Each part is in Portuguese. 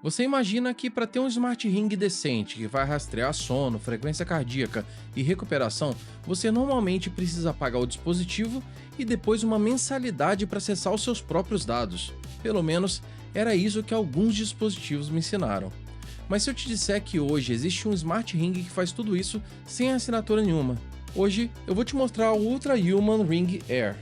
Você imagina que para ter um Smart Ring decente que vai rastrear sono, frequência cardíaca e recuperação, você normalmente precisa pagar o dispositivo e depois uma mensalidade para acessar os seus próprios dados. Pelo menos era isso que alguns dispositivos me ensinaram. Mas se eu te disser que hoje existe um Smart Ring que faz tudo isso sem assinatura nenhuma, hoje eu vou te mostrar o Ultra Human Ring Air.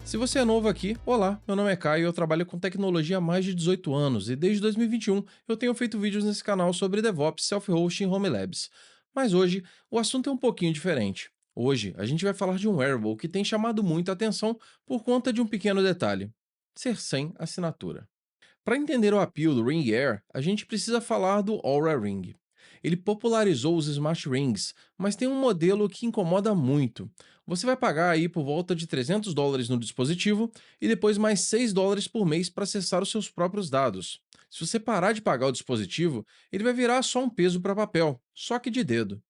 Se você é novo aqui, olá, meu nome é Caio e eu trabalho com tecnologia há mais de 18 anos e desde 2021 eu tenho feito vídeos nesse canal sobre DevOps, Self-Hosting e Home Labs. Mas hoje o assunto é um pouquinho diferente. Hoje a gente vai falar de um wearable que tem chamado muito a atenção por conta de um pequeno detalhe: ser sem assinatura. Para entender o appeal do Ring Air, a gente precisa falar do Oura Ring. Ele popularizou os Smart Rings, mas tem um modelo que incomoda muito. Você vai pagar aí por volta de US$ 300 no dispositivo e depois mais US$ 6 por mês para acessar os seus próprios dados. Se você parar de pagar o dispositivo, ele vai virar só um peso para papel, só que de dedo.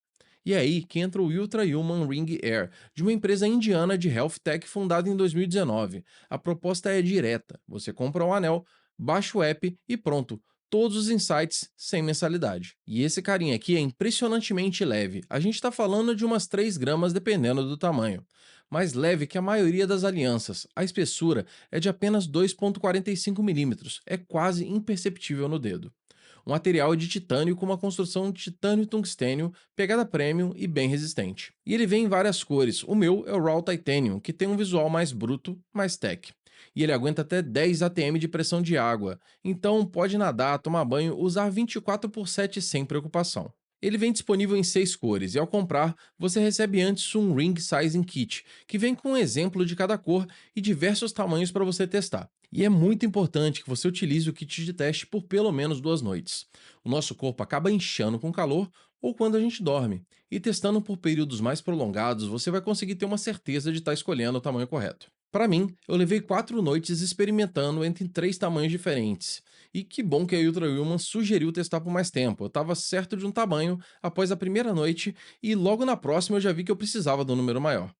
E é aí que entra o Ultra Human Ring Air, de uma empresa indiana de health tech fundada em 2019. A proposta é direta: você compra um anel, baixa o app e pronto. Todos os insights sem mensalidade. E esse carinha aqui é impressionantemente leve. A gente está falando de umas 3 gramas dependendo do tamanho. Mais leve que a maioria das alianças. A espessura é de apenas 2,45 milímetros. É quase imperceptível no dedo. O material é de titânio com uma construção de titânio e tungstênio, pegada premium e bem resistente. E ele vem em várias cores. O meu é o Raw Titanium, que tem um visual mais bruto, mais tech. E ele aguenta até 10 atm de pressão de água, então pode nadar, tomar banho, usar 24/7 sem preocupação. Ele vem disponível em 6 cores e ao comprar, você recebe antes um Ring Sizing Kit, que vem com um exemplo de cada cor e diversos tamanhos para você testar. E é muito importante que você utilize o kit de teste por pelo menos 2 noites. O nosso corpo acaba inchando com calor ou quando a gente dorme, e testando por períodos mais prolongados você vai conseguir ter uma certeza de estar escolhendo o tamanho correto. Para mim, eu levei 4 noites experimentando entre 3 tamanhos diferentes. E que bom que a Ultra Human sugeriu testar por mais tempo. Eu estava certo de um tamanho após a primeira noite e logo na próxima eu já vi que eu precisava de um número maior.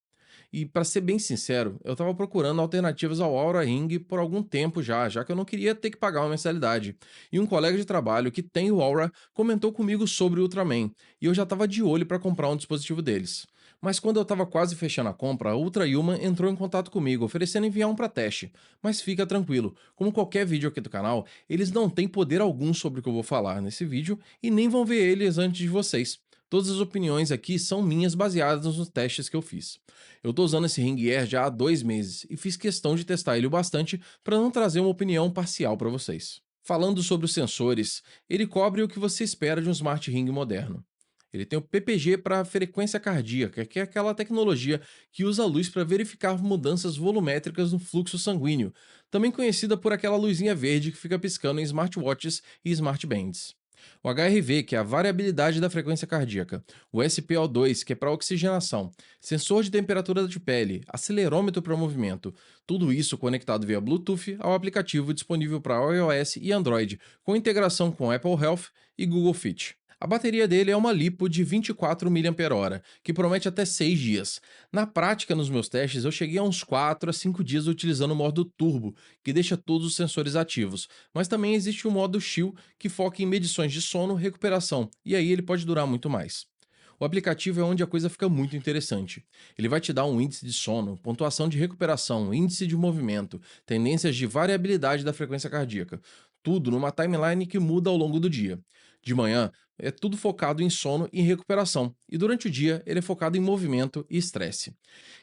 E para ser bem sincero, eu estava procurando alternativas ao Aura Ring por algum tempo já que eu não queria ter que pagar uma mensalidade. E um colega de trabalho que tem o Aura comentou comigo sobre o Ultraman, e eu já estava de olho para comprar um dispositivo deles. Mas quando eu estava quase fechando a compra, a Ultra Human entrou em contato comigo, oferecendo enviar um para teste. Mas fica tranquilo, como qualquer vídeo aqui do canal, eles não têm poder algum sobre o que eu vou falar nesse vídeo e nem vão ver eles antes de vocês. Todas as opiniões aqui são minhas baseadas nos testes que eu fiz. Eu tô usando esse Ring Air já há 2 meses e fiz questão de testar ele o bastante para não trazer uma opinião parcial para vocês. Falando sobre os sensores, ele cobre o que você espera de um Smart Ring moderno. Ele tem o PPG para frequência cardíaca, que é aquela tecnologia que usa a luz para verificar mudanças volumétricas no fluxo sanguíneo, também conhecida por aquela luzinha verde que fica piscando em smartwatches e smartbands. O HRV, que é a variabilidade da frequência cardíaca, o SpO2, que é para oxigenação, sensor de temperatura de pele, acelerômetro para movimento, tudo isso conectado via Bluetooth ao aplicativo disponível para iOS e Android, com integração com Apple Health e Google Fit. A bateria dele é uma LiPo de 24 mAh, que promete até 6 dias. Na prática, nos meus testes, eu cheguei a uns 4 a 5 dias utilizando o modo turbo, que deixa todos os sensores ativos, mas também existe o modo chill, que foca em medições de sono e recuperação, e aí ele pode durar muito mais. O aplicativo é onde a coisa fica muito interessante. Ele vai te dar um índice de sono, pontuação de recuperação, índice de movimento, tendências de variabilidade da frequência cardíaca. Tudo numa timeline que muda ao longo do dia. De manhã, é tudo focado em sono e recuperação, e durante o dia ele é focado em movimento e estresse.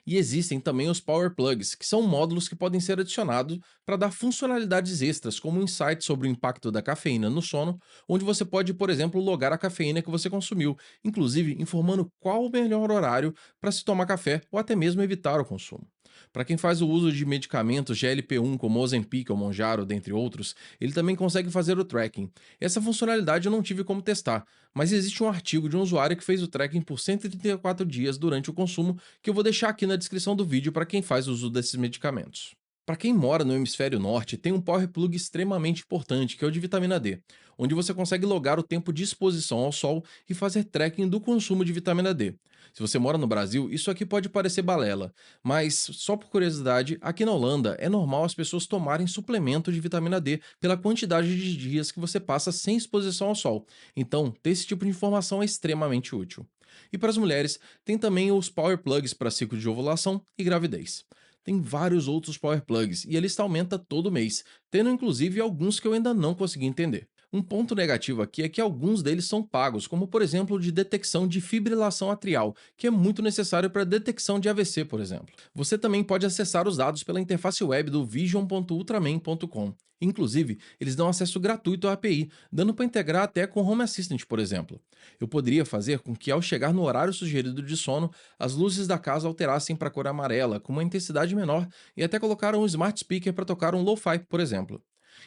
E existem também os Power Plugs, que são módulos que podem ser adicionados para dar funcionalidades extras, como um insight sobre o impacto da cafeína no sono, onde você pode, por exemplo, logar a cafeína que você consumiu, inclusive informando qual o melhor horário para se tomar café ou até mesmo evitar o consumo. Para quem faz o uso de medicamentos GLP-1 como Ozempic ou Mounjaro, dentre outros, ele também consegue fazer o tracking. Essa funcionalidade eu não tive como testar, mas existe um artigo de um usuário que fez o tracking por 134 dias durante o consumo, que eu vou deixar aqui na descrição do vídeo para quem faz uso desses medicamentos. Para quem mora no hemisfério norte, tem um power plug extremamente importante, que é o de vitamina D, onde você consegue logar o tempo de exposição ao sol e fazer tracking do consumo de vitamina D. Se você mora no Brasil, isso aqui pode parecer balela, mas só por curiosidade, aqui na Holanda é normal as pessoas tomarem suplemento de vitamina D pela quantidade de dias que você passa sem exposição ao sol. Então, ter esse tipo de informação é extremamente útil. E para as mulheres, tem também os power plugs para ciclo de ovulação e gravidez. Tem vários outros power plugs e a lista aumenta todo mês, tendo inclusive alguns que eu ainda não consegui entender. Um ponto negativo aqui é que alguns deles são pagos, como por exemplo o de detecção de fibrilação atrial, que é muito necessário para detecção de AVC, por exemplo. Você também pode acessar os dados pela interface web do vision.ultraman.com. Inclusive, eles dão acesso gratuito à API, dando para integrar até com Home Assistant, por exemplo. Eu poderia fazer com que, ao chegar no horário sugerido de sono, as luzes da casa alterassem para cor amarela, com uma intensidade menor, e até colocar um smart speaker para tocar um lo-fi, por exemplo.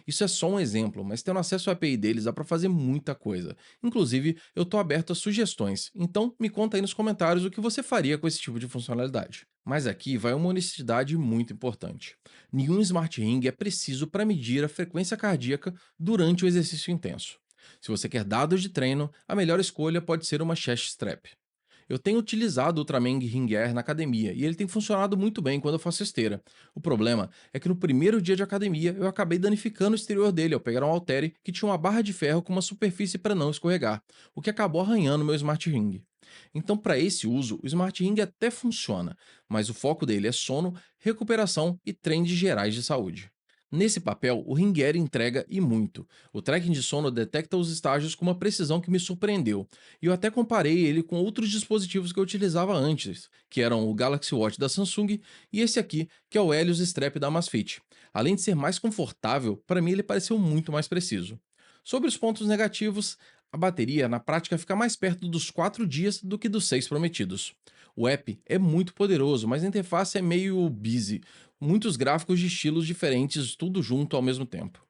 Isso é só um exemplo, mas tendo acesso à API deles dá para fazer muita coisa. Inclusive, eu estou aberto a sugestões, então me conta aí nos comentários o que você faria com esse tipo de funcionalidade. Mas aqui vai uma honestidade muito importante. Nenhum Smart Ring é preciso para medir a frequência cardíaca durante o exercício intenso. Se você quer dados de treino, a melhor escolha pode ser uma chest strap. Eu tenho utilizado o Ultraman Ring Air na academia e ele tem funcionado muito bem quando eu faço esteira. O problema é que no primeiro dia de academia eu acabei danificando o exterior dele ao pegar um haltere que tinha uma barra de ferro com uma superfície para não escorregar, o que acabou arranhando meu Smart Ring. Então, para esse uso, o Smart Ring até funciona, mas o foco dele é sono, recuperação e trends gerais de saúde. Nesse papel, o Ring Air entrega e muito. O tracking de sono detecta os estágios com uma precisão que me surpreendeu. E eu até comparei ele com outros dispositivos que eu utilizava antes, que eram o Galaxy Watch da Samsung e esse aqui, que é o Helios Strap da Amazfit. Além de ser mais confortável, para mim ele pareceu muito mais preciso. Sobre os pontos negativos, a bateria na prática fica mais perto dos 4 dias do que dos 6 prometidos. O app é muito poderoso, mas a interface é meio busy, muitos gráficos de estilos diferentes, tudo junto ao mesmo tempo.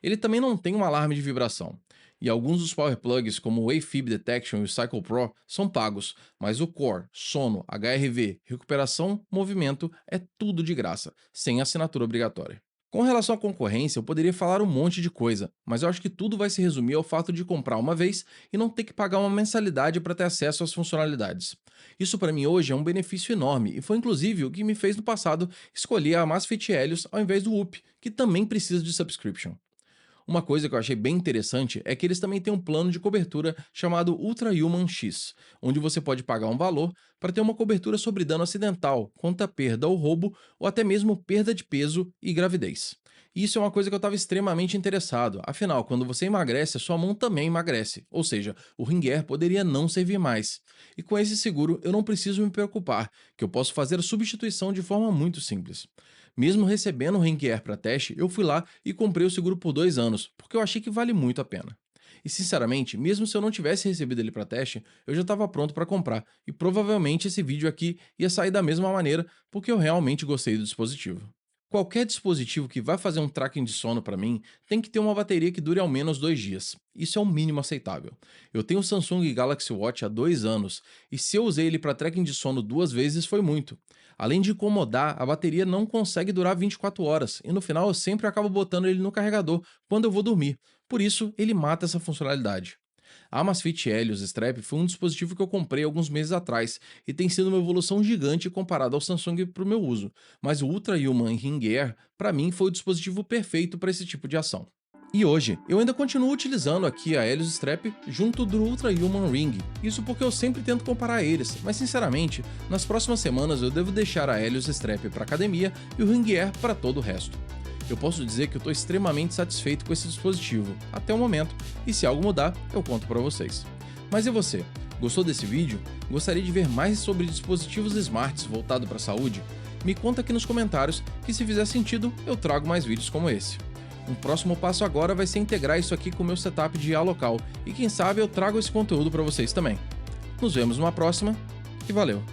Ele também não tem um alarme de vibração. E alguns dos power plugs, como o AFib Detection e o Cycle Pro, são pagos, mas o Core, Sono, HRV, Recuperação, Movimento é tudo de graça, sem assinatura obrigatória. Com relação à concorrência, eu poderia falar um monte de coisa, mas eu acho que tudo vai se resumir ao fato de comprar uma vez e não ter que pagar uma mensalidade para ter acesso às funcionalidades. Isso para mim hoje é um benefício enorme e foi inclusive o que me fez no passado escolher a Amazfit Helios ao invés do Whoop, que também precisa de subscription. Uma coisa que eu achei bem interessante é que eles também têm um plano de cobertura chamado Ultra Human X, onde você pode pagar um valor para ter uma cobertura sobre dano acidental, contra perda ou roubo, ou até mesmo perda de peso e gravidez. E isso é uma coisa que eu estava extremamente interessado, afinal, quando você emagrece, a sua mão também emagrece, ou seja, o Ring Air poderia não servir mais. E com esse seguro, eu não preciso me preocupar, que eu posso fazer a substituição de forma muito simples. Mesmo recebendo o Ring Air para teste, eu fui lá e comprei o seguro por 2 anos, porque eu achei que vale muito a pena. E sinceramente, mesmo se eu não tivesse recebido ele para teste, eu já estava pronto para comprar, e provavelmente esse vídeo aqui ia sair da mesma maneira, porque eu realmente gostei do dispositivo. Qualquer dispositivo que vai fazer um tracking de sono para mim tem que ter uma bateria que dure ao menos 2 dias. Isso é o mínimo aceitável. Eu tenho o Samsung Galaxy Watch há 2 anos e se eu usei ele para tracking de sono 2 vezes foi muito. Além de incomodar, a bateria não consegue durar 24 horas e no final eu sempre acabo botando ele no carregador quando eu vou dormir. Por isso, ele mata essa funcionalidade. A Amazfit Helios Strap foi um dispositivo que eu comprei alguns meses atrás e tem sido uma evolução gigante comparado ao Samsung para o meu uso, mas o Ultra Human Ring Air, para mim, foi o dispositivo perfeito para esse tipo de ação. E hoje, eu ainda continuo utilizando aqui a Helios Strap junto do Ultra Human Ring, isso porque eu sempre tento comparar eles, mas sinceramente, nas próximas semanas eu devo deixar a Helios Strap para academia e o Ring Air para todo o resto. Eu posso dizer que eu estou extremamente satisfeito com esse dispositivo, até o momento, e se algo mudar, eu conto para vocês. Mas e você? Gostou desse vídeo? Gostaria de ver mais sobre dispositivos smarts voltados para a saúde? Me conta aqui nos comentários que se fizer sentido, eu trago mais vídeos como esse. Um próximo passo agora vai ser integrar isso aqui com o meu setup de IA local, e quem sabe eu trago esse conteúdo para vocês também. Nos vemos numa próxima, e valeu!